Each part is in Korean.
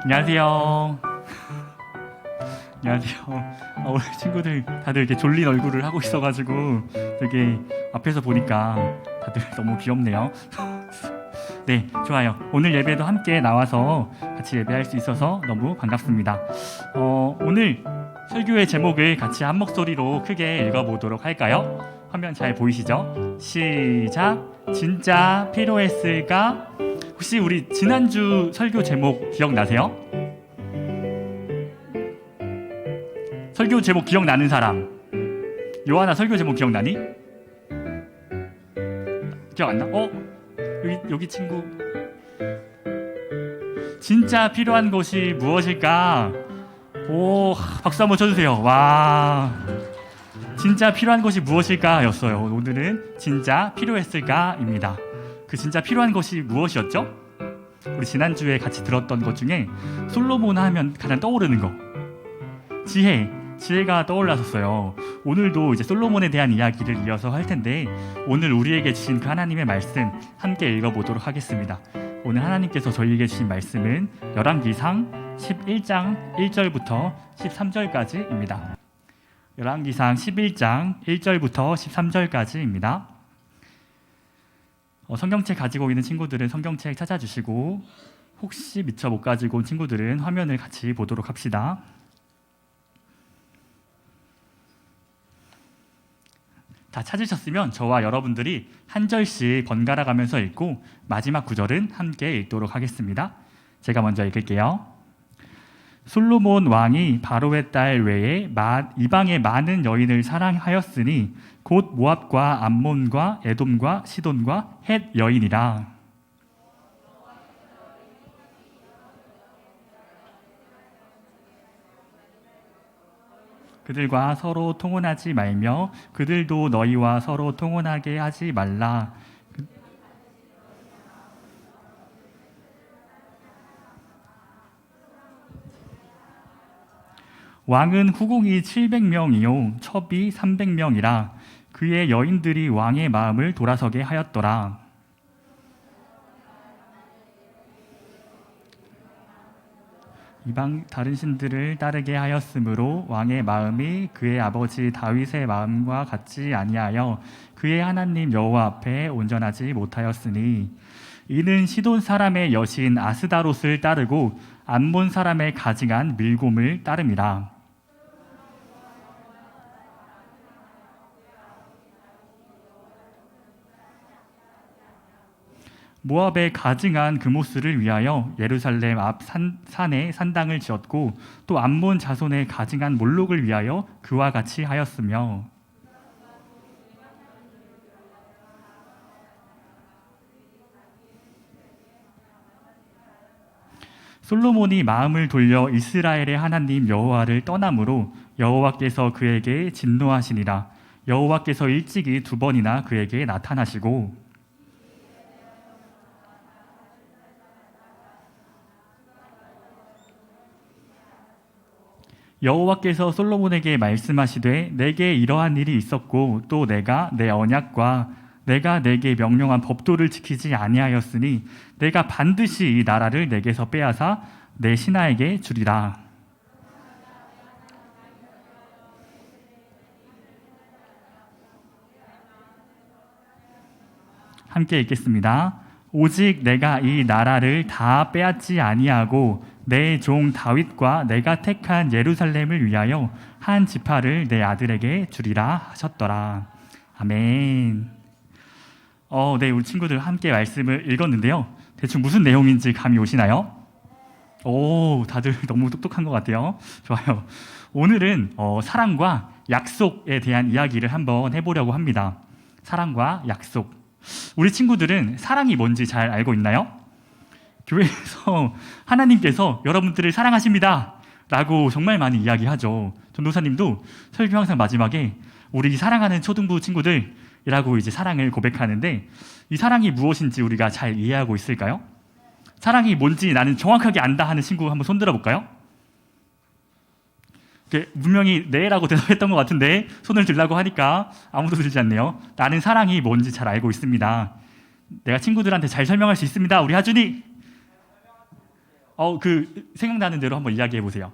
안녕하세요. 안녕하세요. 오늘 친구들 다들 이렇게 졸린 얼굴을 하고 있어가지고 되게 앞에서 보니까 다들 너무 귀엽네요. 네, 좋아요. 오늘 예배도 함께 나와서 같이 예배할 수 있어서 너무 반갑습니다. 오늘 설교의 제목을 같이 한 목소리로 크게 읽어보도록 할까요? 화면 잘 보이시죠? 시작! 진짜 필요했을까? 혹시 우리 지난주 설교 제목 기억나세요? 설교 제목 기억나는 사람? 요하나 설교 제목 기억나니? 기억 안 나? 여기 친구. 진짜 필요한 것이 무엇일까? 오, 박수 한번 쳐주세요. 와, 진짜 필요한 것이 무엇일까? 였어요. 오늘은 진짜 필요했을까? 입니다. 그 진짜 필요한 것이 무엇이었죠? 우리 지난주에 같이 들었던 것 중에 솔로몬 하면 가장 떠오르는 거, 지혜가 떠올랐었어요. 오늘도 이제 솔로몬에 대한 이야기를 이어서 할 텐데, 오늘 우리에게 주신 그 하나님의 말씀 함께 읽어보도록 하겠습니다. 오늘 하나님께서 저희에게 주신 말씀은 열왕기상 11장 1절부터 13절까지입니다. 열왕기상 11장 1절부터 13절까지입니다. 성경책 가지고 있는 친구들은 성경책 찾아주시고, 혹시 미처 못 가지고 온 친구들은 화면을 같이 보도록 합시다. 다 찾으셨으면 저와 여러분들이 한 절씩 번갈아 가면서 읽고 마지막 구절은 함께 읽도록 하겠습니다. 제가 먼저 읽을게요. 솔로몬 왕이 바로의 딸 외에 이방의 많은 여인을 사랑하였으니 곧 모압과 암몬과 에돔과 시돈과 헷 여인이라. 그들과 서로 통혼하지 말며 그들도 너희와 서로 통혼하게 하지 말라. 왕은 후궁이 700명이요 첩이 300명이라. 그의 여인들이 왕의 마음을 돌아서게 하였더라. 이방 다른 신들을 따르게 하였으므로 왕의 마음이 그의 아버지 다윗의 마음과 같지 아니하여 그의 하나님 여호와 앞에 온전하지 못하였으니, 이는 시돈 사람의 여신 아스다롯을 따르고 암몬 사람의 가증한 밀곰을 따름이라. 모압의 가증한 그모스를 위하여 예루살렘 앞 산에 산당을 지었고, 또 암몬 자손의 가증한 몰록을 위하여 그와 같이 하였으며, 솔로몬이 마음을 돌려 이스라엘의 하나님 여호와를 떠남으로 여호와께서 그에게 진노하시니라. 여호와께서 일찍이 2번이나 그에게 나타나시고, 여호와께서 솔로몬에게 말씀하시되 내게 이러한 일이 있었고, 또 내가 내 언약과 내가 내게 명령한 법도를 지키지 아니하였으니 내가 반드시 이 나라를 내게서 빼앗아 내 신하에게 주리라. 함께 읽겠습니다. 오직 내가 이 나라를 다 빼앗지 아니하고 내 종 다윗과 내가 택한 예루살렘을 위하여 한 지파를 내 아들에게 주리라 하셨더라. 아멘. 네, 우리 친구들 함께 말씀을 읽었는데요. 대충 무슨 내용인지 감이 오시나요? 오, 다들 너무 똑똑한 것 같아요. 좋아요. 오늘은 사랑과 약속에 대한 이야기를 한번 해보려고 합니다. 사랑과 약속. 우리 친구들은 사랑이 뭔지 잘 알고 있나요? 교회에서 하나님께서 여러분들을 사랑하십니다 라고 정말 많이 이야기하죠. 전도사님도 설교 항상 마지막에 우리 사랑하는 초등부 친구들이라고 이제 사랑을 고백하는데, 이 사랑이 무엇인지 우리가 잘 이해하고 있을까요? 사랑이 뭔지 나는 정확하게 안다 하는 친구 한번 손 들어볼까요? 분명히 네라고 대답했던 것 같은데 손을 들라고 하니까 아무도 들지 않네요. 나는 사랑이 뭔지 잘 알고 있습니다. 내가 친구들한테 잘 설명할 수 있습니다. 우리 하준이. 그 생각나는 대로 한번 이야기해 보세요.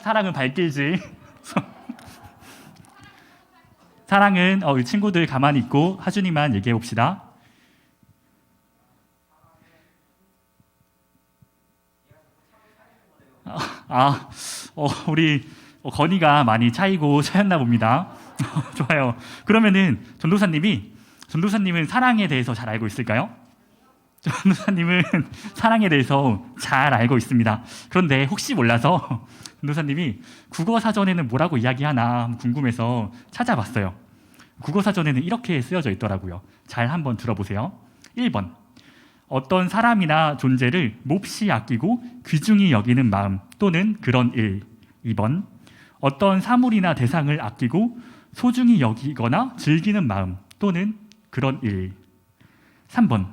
사랑은 발길질. 사랑은 친구들 가만히 있고 하준이만 얘기해 봅시다. 아, 우리 건이가 많이 차이고 차였나 봅니다. 좋아요. 그러면은 전도사님은 사랑에 대해서 잘 알고 있을까요? 전도사님은 사랑에 대해서 잘 알고 있습니다. 그런데 혹시 몰라서 전도사님이 국어 사전에는 뭐라고 이야기하나 궁금해서 찾아봤어요. 국어 사전에는 이렇게 쓰여져 있더라고요. 잘 한번 들어보세요. 1번. 어떤 사람이나 존재를 몹시 아끼고 귀중히 여기는 마음 또는 그런 일. 2번. 어떤 사물이나 대상을 아끼고 소중히 여기거나 즐기는 마음 또는 그런 일. 3번.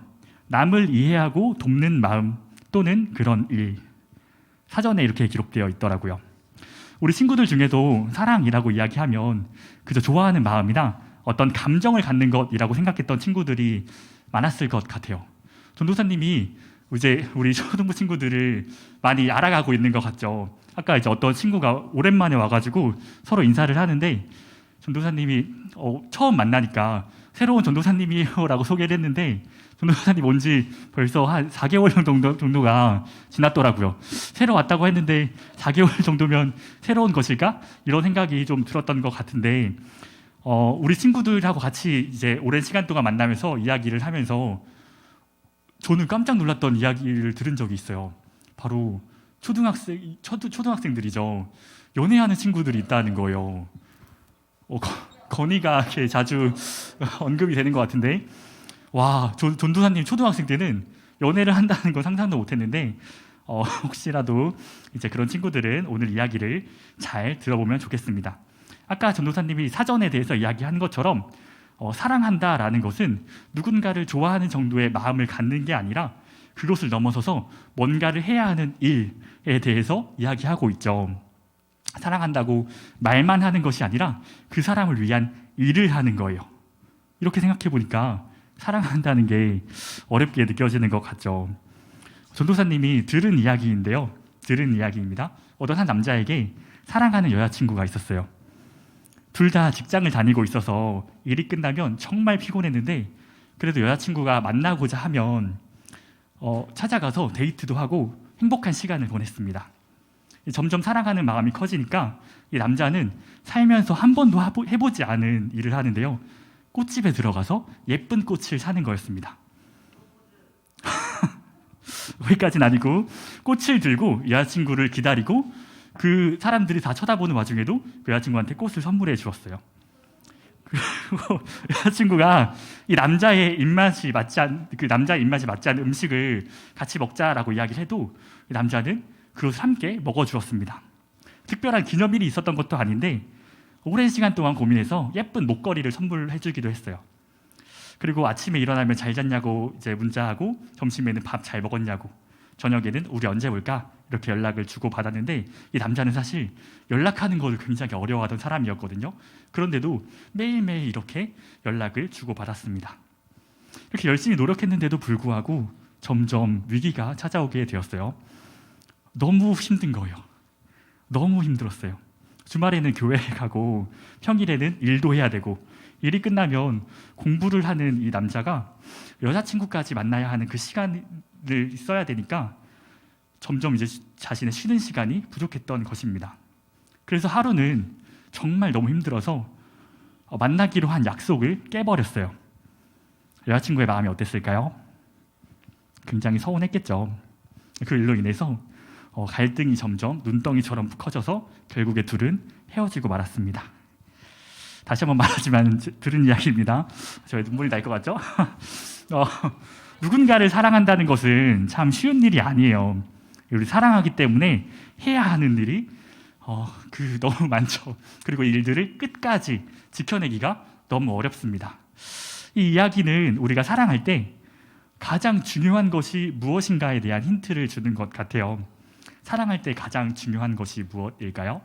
남을 이해하고 돕는 마음 또는 그런 일. 사전에 이렇게 기록되어 있더라고요. 우리 친구들 중에도 사랑이라고 이야기하면 그저 좋아하는 마음이나 어떤 감정을 갖는 것이라고 생각했던 친구들이 많았을 것 같아요. 전도사님이 이제 우리 초등부 친구들을 많이 알아가고 있는 것 같죠. 아까 이제 어떤 친구가 오랜만에 와가지고 서로 인사를 하는데 전도사님이 처음 만나니까 새로운 전도사님이요라고 소개를 했는데 전도사님 온 지 벌써 한 4개월 정도가 지났더라고요. 새로 왔다고 했는데 4개월 정도면 새로운 것일까? 이런 생각이 좀 들었던 것 같은데 우리 친구들하고 같이 이제 오랜 시간 동안 만나면서 이야기를 하면서 저는 깜짝 놀랐던 이야기를 들은 적이 있어요. 바로 초등학생들이죠. 연애하는 친구들이 있다는 거예요. 건이가 이렇게 자주 언급이 되는 것 같은데 와, 전도사님 초등학생 때는 연애를 한다는 건 상상도 못했는데 혹시라도 이제 그런 친구들은 오늘 이야기를 잘 들어보면 좋겠습니다. 아까 전도사님이 사전에 대해서 이야기한 것처럼 사랑한다라는 것은 누군가를 좋아하는 정도의 마음을 갖는 게 아니라 그것을 넘어서서 뭔가를 해야 하는 일에 대해서 이야기하고 있죠. 사랑한다고 말만 하는 것이 아니라 그 사람을 위한 일을 하는 거예요. 이렇게 생각해 보니까 사랑한다는 게 어렵게 느껴지는 것 같죠. 전도사님이 들은 이야기입니다. 어떤 한 남자에게 사랑하는 여자친구가 있었어요. 둘 다 직장을 다니고 있어서 일이 끝나면 정말 피곤했는데 그래도 여자친구가 만나고자 하면 찾아가서 데이트도 하고 행복한 시간을 보냈습니다. 점점 사랑하는 마음이 커지니까 이 남자는 살면서 한 번도 해보지 않은 일을 하는데요. 꽃집에 들어가서 예쁜 꽃을 사는 거였습니다. 거기까지는 아니고 꽃을 들고 여자친구를 기다리고 그 사람들이 다 쳐다보는 와중에도 그 여자친구한테 꽃을 선물해 주었어요. 그리고 여자친구가 이 남자의 입맛이 맞지 않는 음식을 같이 먹자라고 이야기를 해도 이 남자는 그것을 함께 먹어주었습니다. 특별한 기념일이 있었던 것도 아닌데 오랜 시간 동안 고민해서 예쁜 목걸이를 선물해 주기도 했어요. 그리고 아침에 일어나면 잘 잤냐고 이제 문자하고 점심에는 밥 잘 먹었냐고 저녁에는 우리 언제 볼까? 이렇게 연락을 주고 받았는데 이 남자는 사실 연락하는 것을 굉장히 어려워하던 사람이었거든요. 그런데도 매일매일 이렇게 연락을 주고 받았습니다. 이렇게 열심히 노력했는데도 불구하고 점점 위기가 찾아오게 되었어요. 너무 힘든 거예요. 너무 힘들었어요. 주말에는 교회에 가고 평일에는 일도 해야 되고 일이 끝나면 공부를 하는 이 남자가 여자친구까지 만나야 하는 그 시간을 써야 되니까 점점 이제 자신의 쉬는 시간이 부족했던 것입니다. 그래서 하루는 정말 너무 힘들어서 만나기로 한 약속을 깨버렸어요. 여자친구의 마음이 어땠을까요? 굉장히 서운했겠죠. 그 일로 인해서 갈등이 점점 눈덩이처럼 커져서 결국에 둘은 헤어지고 말았습니다. 다시 한번 말하지만 들은 이야기입니다. 저의 눈물이 날 것 같죠? 누군가를 사랑한다는 것은 참 쉬운 일이 아니에요. 우리 사랑하기 때문에 해야 하는 일이 너무 많죠. 그리고 일들을 끝까지 지켜내기가 너무 어렵습니다. 이 이야기는 우리가 사랑할 때 가장 중요한 것이 무엇인가에 대한 힌트를 주는 것 같아요. 사랑할 때 가장 중요한 것이 무엇일까요?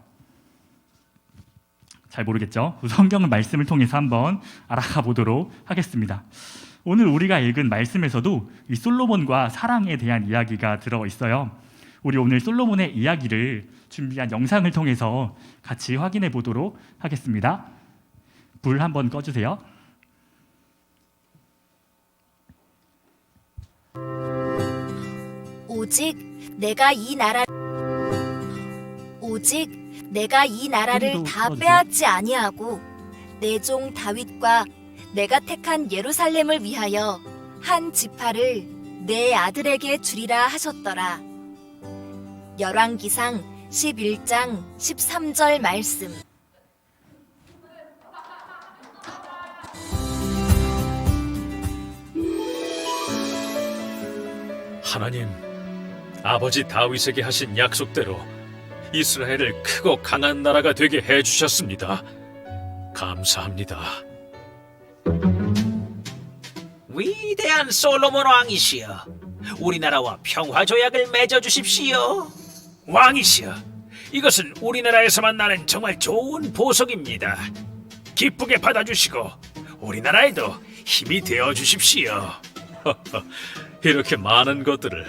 잘 모르겠죠? 성경 말씀을 통해서 한번 알아가 보도록 하겠습니다. 오늘 우리가 읽은 말씀에서도 이 솔로몬과 사랑에 대한 이야기가 들어 있어요. 우리 오늘 솔로몬의 이야기를 준비한 영상을 통해서 같이 확인해 보도록 하겠습니다. 불 한번 꺼주세요. 오직 내가 이 나라를 소리도 다 꺼주세요. 빼앗지 아니하고 내 종 다윗과 내가 택한 예루살렘을 위하여 한 지파를 내 아들에게 주리라 하셨더라. 열왕기상 11장 13절 말씀. 하나님, 아버지 다윗에게 하신 약속대로 이스라엘을 크고 강한 나라가 되게 해주셨습니다. 감사합니다. 위대한 솔로몬 왕이시여, 우리나라와 평화 조약을 맺어주십시오. 왕이시여, 이것은 우리나라에서만 나는 정말 좋은 보석입니다. 기쁘게 받아주시고 우리나라에도 힘이 되어주십시오. 이렇게 많은 것들을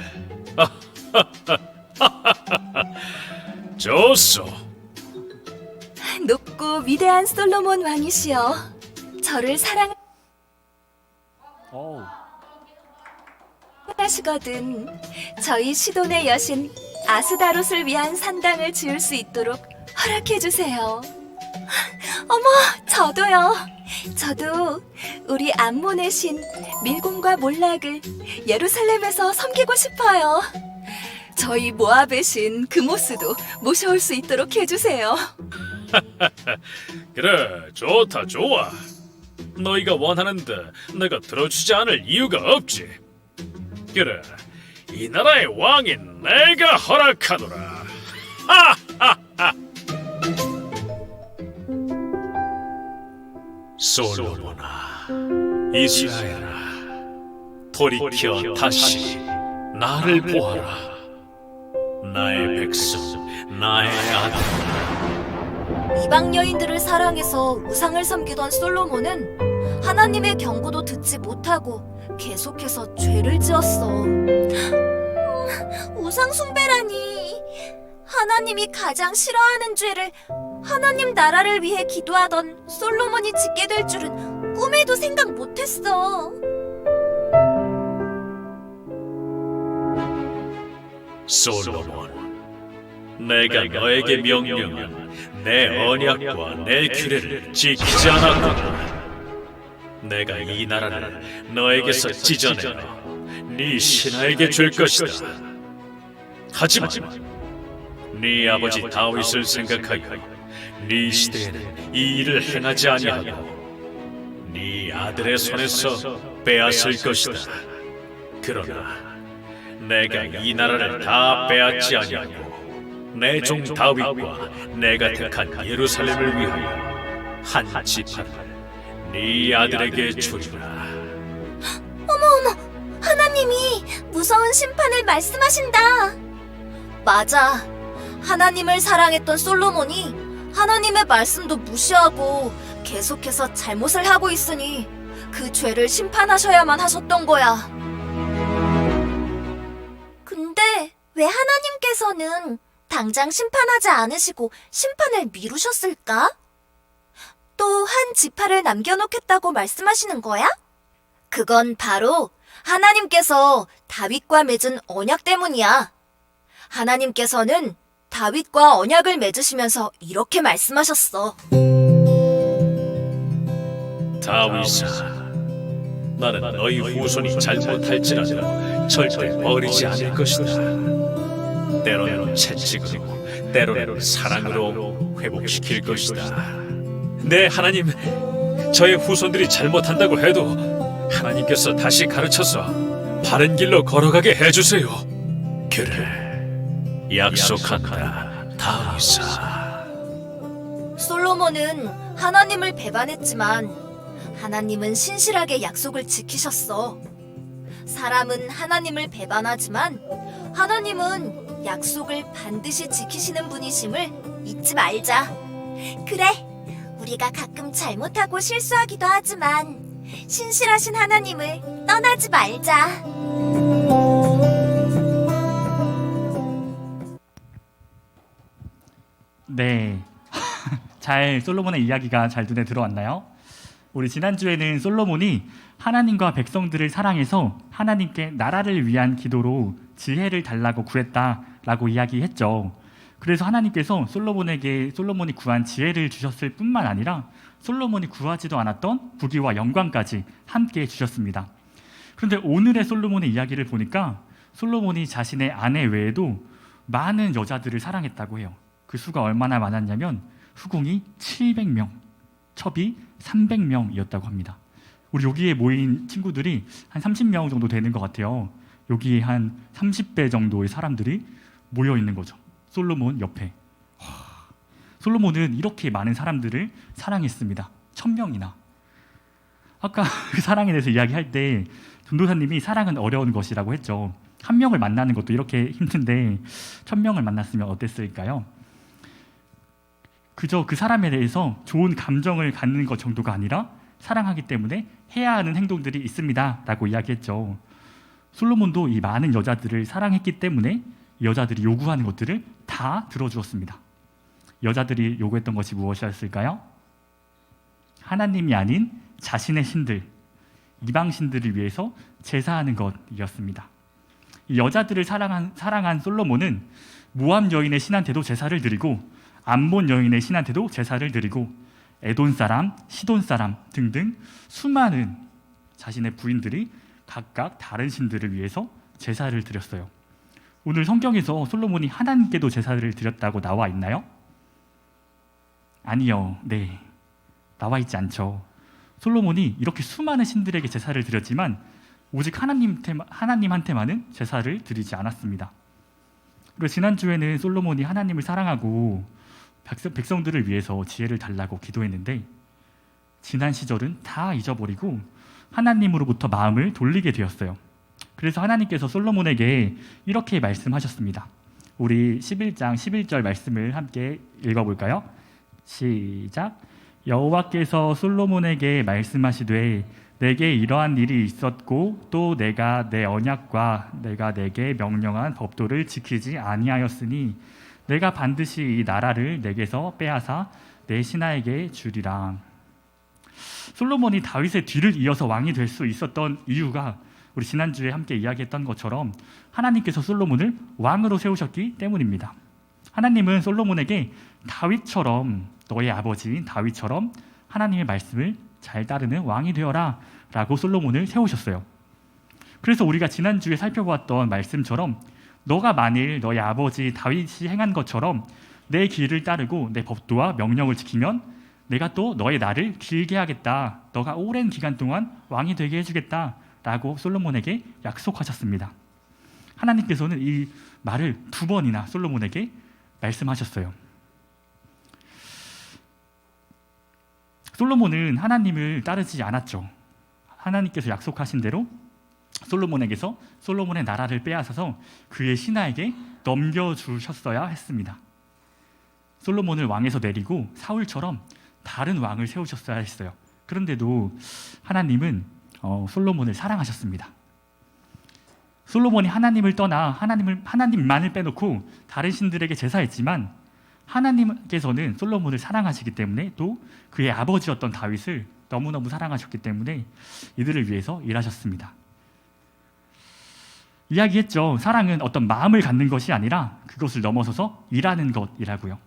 좋소. 높고 위대한 솔로몬 왕이시여, 저를 사랑하시거든 저희 시돈의 여신 아스다롯을 위한 산당을 지을 수 있도록 허락해 주세요. 어머, 저도 우리 암몬의 신 밀곰과 몰락을 예루살렘에서 섬기고 싶어요. 저희 모압의 신 그모스도 모셔올 수 있도록 해주세요. 그래, 좋다, 좋아. 너희가 원하는데 내가 들어주지 않을 이유가 없지. 그래, 이 나라의 왕인 내가 허락하노라. 솔로몬아, 이스라엘아, 돌이켜 다시 나를 보아라. 나의 백성, 나의 아들. 이방 여인들을 사랑해서 우상을 섬기던 솔로몬은 하나님의 경고도 듣지 못하고 계속해서 죄를 지었어. 우상 숭배라니. 하나님이 가장 싫어하는 죄를 하나님 나라를 위해 기도하던 솔로몬이 짓게 될 줄은 꿈에도 생각 못했어. 솔로몬, 내가 너에게 명령한 내 언약과 내 규례를 지키지 않았구나. 내가 이 나라를 너에게서 찢어내어 네 신하에게 줄 것이다. 하지만 네 아버지 다윗을 생각하여 네 시대에는 이 일을 행하지 아니하고 네 아들의 손에서 빼앗을 것이다. 그러나 내가 이 나라를 다 빼앗지 아니하고 내 종 다윗과 내가 택한 예루살렘을 위하여 한 지파를 네 아들에게 주리라. 하나님이 무서운 심판을 말씀하신다. 맞아. 하나님을 사랑했던 솔로몬이 하나님의 말씀도 무시하고 계속해서 잘못을 하고 있으니 그 죄를 심판하셔야만 하셨던 거야. 근데 왜 하나님께서는 당장 심판하지 않으시고 심판을 미루셨을까? 또 한 지파를 남겨놓겠다고 말씀하시는 거야? 그건 바로 하나님께서 다윗과 맺은 언약 때문이야. 하나님께서는 다윗과 언약을 맺으시면서 이렇게 말씀하셨어. 다윗아, 나는 너희 후손이 잘못할지라도 절대 버리지 않을 것이다. 때로는 채찍으로, 때로는 사랑으로 회복시킬 것이다. 네, 하나님, 저의 후손들이 잘못한다고 해도 하나님께서 다시 가르쳐서 바른 길로 걸어가게 해주세요. 그래, 약속한다, 다윗아. 솔로몬은 하나님을 배반했지만 하나님은 신실하게 약속을 지키셨어. 사람은 하나님을 배반하지만 하나님은 약속을 반드시 지키시는 분이심을 잊지 말자. 그래, 우리가 가끔 잘못하고 실수하기도 하지만 신실하신 하나님을 떠나지 말자. 네. 솔로몬의 이야기가 잘 눈에 들어왔나요? 우리 지난주에는 솔로몬이 하나님과 백성들을 사랑해서 하나님께 나라를 위한 기도로 지혜를 달라고 구했다라고 이야기했죠. 그래서 하나님께서 솔로몬이 구한 지혜를 주셨을 뿐만 아니라 솔로몬이 구하지도 않았던 부귀와 영광까지 함께 주셨습니다. 그런데 오늘의 솔로몬의 이야기를 보니까 솔로몬이 자신의 아내 외에도 많은 여자들을 사랑했다고 해요. 그 수가 얼마나 많았냐면 후궁이 700명, 첩이 300명이었다고 합니다. 우리 여기에 모인 친구들이 한 30명 정도 되는 것 같아요. 여기에 한 30배 정도의 사람들이 모여 있는 거죠. 솔로몬 옆에. 솔로몬은 이렇게 많은 사람들을 사랑했습니다. 1000명이나. 아까 그 사랑에 대해서 이야기할 때 전도사님이 사랑은 어려운 것이라고 했죠. 한 명을 만나는 것도 이렇게 힘든데 1000명을 만났으면 어땠을까요? 그저 그 사람에 대해서 좋은 감정을 갖는 것 정도가 아니라 사랑하기 때문에 해야 하는 행동들이 있습니다 라고 이야기했죠. 솔로몬도 이 많은 여자들을 사랑했기 때문에 여자들이 요구하는 것들을 다 들어주었습니다. 여자들이 요구했던 것이 무엇이었을까요? 하나님이 아닌 자신의 신들, 이방 신들을 위해서 제사하는 것이었습니다. 이 여자들을 사랑한 솔로몬은 모압 여인의 신한테도 제사를 드리고 암몬 여인의 신한테도 제사를 드리고 에돈 사람, 시돈 사람 등등 수많은 자신의 부인들이 각각 다른 신들을 위해서 제사를 드렸어요. 오늘 성경에서 솔로몬이 하나님께도 제사를 드렸다고 나와 있나요? 아니요. 네. 나와 있지 않죠. 솔로몬이 이렇게 수많은 신들에게 제사를 드렸지만 오직 하나님한테만은 제사를 드리지 않았습니다. 그리고 지난주에는 솔로몬이 하나님을 사랑하고 백성들을 위해서 지혜를 달라고 기도했는데 지난 시절은 다 잊어버리고 하나님으로부터 마음을 돌리게 되었어요. 그래서 하나님께서 솔로몬에게 이렇게 말씀하셨습니다. 우리 11장 11절 말씀을 함께 읽어볼까요? 시작. 여호와께서 솔로몬에게 말씀하시되 내게 이러한 일이 있었고 또 내가 내 언약과 내가 내게 명령한 법도를 지키지 아니하였으니 내가 반드시 이 나라를 내게서 빼앗아 내 신하에게 주리라. 솔로몬이 다윗의 뒤를 이어서 왕이 될 수 있었던 이유가 우리 지난주에 함께 이야기했던 것처럼 하나님께서 솔로몬을 왕으로 세우셨기 때문입니다. 하나님은 솔로몬에게 다윗처럼 너의 아버지인 다윗처럼 하나님의 말씀을 잘 따르는 왕이 되어라 라고 솔로몬을 세우셨어요. 그래서 우리가 지난주에 살펴보았던 말씀처럼 너가 만일 너의 아버지 다윗이 행한 것처럼 내 길을 따르고 내 법도와 명령을 지키면 내가 또 너의 날을 길게 하겠다. 너가 오랜 기간 동안 왕이 되게 해주겠다 라고 솔로몬에게 약속하셨습니다. 하나님께서는 이 말을 2번이나 솔로몬에게 말씀하셨어요. 솔로몬은 하나님을 따르지 않았죠. 하나님께서 약속하신 대로 솔로몬에게서 솔로몬의 나라를 빼앗아서 그의 신하에게 넘겨주셨어야 했습니다. 솔로몬을 왕에서 내리고 사울처럼 다른 왕을 세우셨어야 했어요. 그런데도 하나님은 솔로몬을 사랑하셨습니다. 솔로몬이 하나님을 떠나 하나님만을 빼놓고 다른 신들에게 제사했지만 하나님께서는 솔로몬을 사랑하시기 때문에 또 그의 아버지였던 다윗을 너무너무 사랑하셨기 때문에 이들을 위해서 일하셨습니다. 이야기했죠. 사랑은 어떤 마음을 갖는 것이 아니라 그것을 넘어서서 일하는 것이라고요.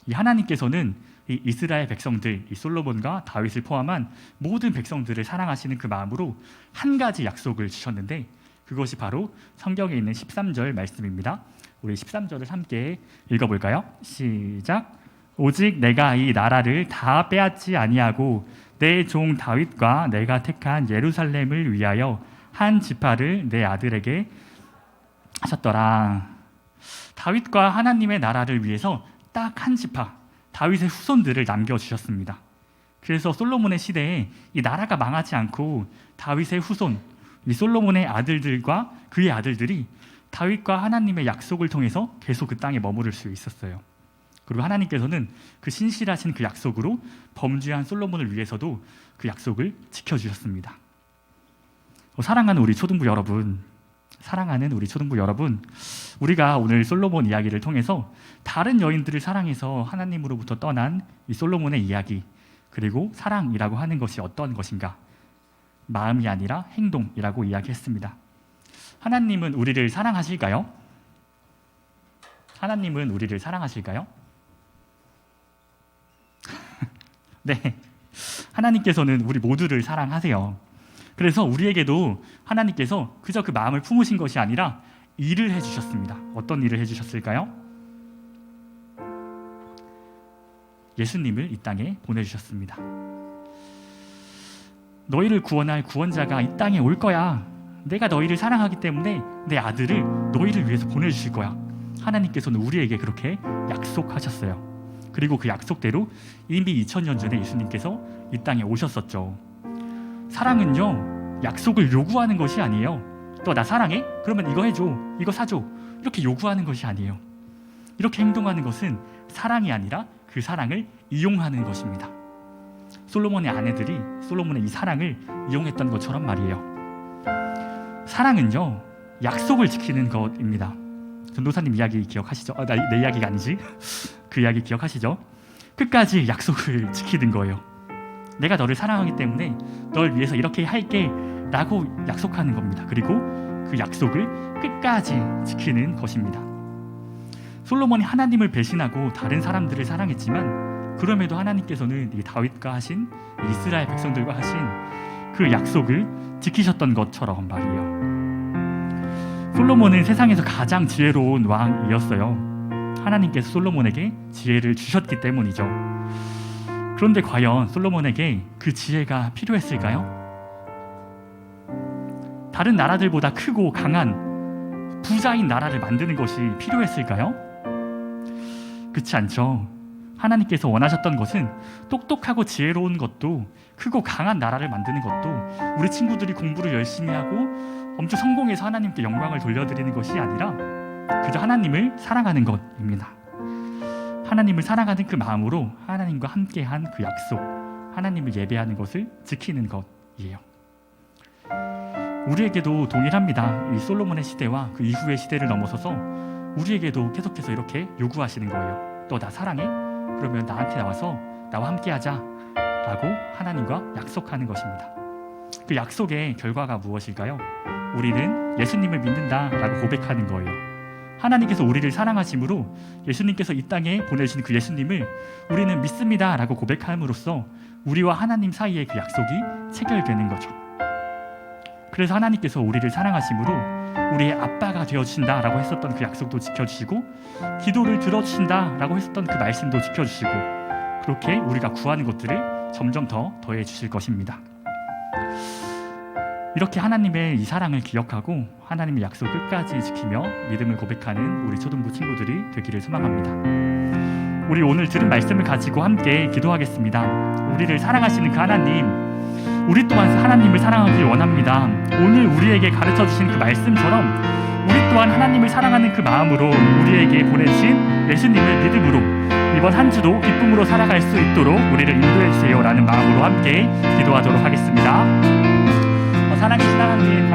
이 하나님께서는 이 이스라엘 백성들, 이 솔로몬과 다윗을 포함한 모든 백성들을 사랑하시는 그 마음으로 한 가지 약속을 주셨는데 그것이 바로 성경에 있는 13절 말씀입니다. 우리 13절을 함께 읽어볼까요? 시작. 오직 내가 이 나라를 다 빼앗지 아니하고 내 종 다윗과 내가 택한 예루살렘을 위하여 한 지파를 내 아들에게 하셨더라. 다윗과 하나님의 나라를 위해서 딱 한 지파, 다윗의 후손들을 남겨주셨습니다. 그래서 솔로몬의 시대에 이 나라가 망하지 않고 다윗의 후손, 이 솔로몬의 아들들과 그의 아들들이 다윗과 하나님의 약속을 통해서 계속 그 땅에 머무를 수 있었어요. 그리고 하나님께서는 그 신실하신 그 약속으로 범죄한 솔로몬을 위해서도 그 약속을 지켜주셨습니다. 사랑하는 우리 초등부 여러분, 우리가 오늘 솔로몬 이야기를 통해서 다른 여인들을 사랑해서 하나님으로부터 떠난 이 솔로몬의 이야기, 그리고 사랑이라고 하는 것이 어떤 것인가? 마음이 아니라 행동이라고 이야기했습니다. 하나님은 우리를 사랑하실까요? 하나님은 우리를 사랑하실까요? 네, 하나님께서는 우리 모두를 사랑하세요. 그래서 우리에게도 하나님께서 그저 그 마음을 품으신 것이 아니라 일을 해주셨습니다. 어떤 일을 해주셨을까요? 예수님을 이 땅에 보내주셨습니다. 너희를 구원할 구원자가 이 땅에 올 거야. 내가 너희를 사랑하기 때문에 내 아들을 너희를 위해서 보내주실 거야. 하나님께서는 우리에게 그렇게 약속하셨어요. 그리고 그 약속대로 이미 2000년 전에 예수님께서 이 땅에 오셨었죠. 사랑은요, 약속을 요구하는 것이 아니에요. 너 나 사랑해? 그러면 이거 해줘, 이거 사줘, 이렇게 요구하는 것이 아니에요. 이렇게 행동하는 것은 사랑이 아니라 그 사랑을 이용하는 것입니다. 솔로몬의 아내들이 솔로몬의 이 사랑을 이용했던 것처럼 말이에요. 사랑은요, 약속을 지키는 것입니다. 전도사님 이야기 기억하시죠? 내 이야기가 아니지? 그 이야기 기억하시죠? 끝까지 약속을 지키는 거예요. 내가 너를 사랑하기 때문에 널 위해서 이렇게 할게 라고 약속하는 겁니다. 그리고 그 약속을 끝까지 지키는 것입니다. 솔로몬이 하나님을 배신하고 다른 사람들을 사랑했지만 그럼에도 하나님께서는 이 다윗과 하신 이스라엘 백성들과 하신 그 약속을 지키셨던 것처럼 말이에요. 솔로몬은 세상에서 가장 지혜로운 왕이었어요. 하나님께서 솔로몬에게 지혜를 주셨기 때문이죠. 그런데 과연 솔로몬에게 그 지혜가 필요했을까요? 다른 나라들보다 크고 강한 부자인 나라를 만드는 것이 필요했을까요? 그렇지 않죠. 하나님께서 원하셨던 것은 똑똑하고 지혜로운 것도, 크고 강한 나라를 만드는 것도, 우리 친구들이 공부를 열심히 하고 엄청 성공해서 하나님께 영광을 돌려드리는 것이 아니라 그저 하나님을 사랑하는 것입니다. 하나님을 사랑하는 그 마음으로 하나님과 함께한 그 약속, 하나님을 예배하는 것을 지키는 것이에요. 우리에게도 동일합니다. 이 솔로몬의 시대와 그 이후의 시대를 넘어서서 우리에게도 계속해서 이렇게 요구하시는 거예요. 너 나 사랑해? 그러면 나한테 나와서 나와 함께하자 라고 하나님과 약속하는 것입니다. 그 약속의 결과가 무엇일까요? 우리는 예수님을 믿는다 라고 고백하는 거예요. 하나님께서 우리를 사랑하심으로 예수님께서 이 땅에 보내주신 그 예수님을 우리는 믿습니다 라고 고백함으로써 우리와 하나님 사이의 그 약속이 체결되는 거죠. 그래서 하나님께서 우리를 사랑하심으로 우리의 아빠가 되어주신다 라고 했었던 그 약속도 지켜주시고, 기도를 들어주신다 라고 했었던 그 말씀도 지켜주시고, 그렇게 우리가 구하는 것들을 점점 더 더해 주실 것입니다. 이렇게 하나님의 이 사랑을 기억하고 하나님의 약속 끝까지 지키며 믿음을 고백하는 우리 초등부 친구들이 되기를 소망합니다. 우리 오늘 들은 말씀을 가지고 함께 기도하겠습니다. 우리를 사랑하시는 그 하나님, 우리 또한 하나님을 사랑하길 원합니다. 오늘 우리에게 가르쳐 주신 그 말씀처럼 우리 또한 하나님을 사랑하는 그 마음으로 우리에게 보내신 예수님을 믿음으로 이번 한 주도 기쁨으로 살아갈 수 있도록 우리를 인도해 주세요 라는 마음으로 함께 기도하도록 하겠습니다. 사랑하신 하나님,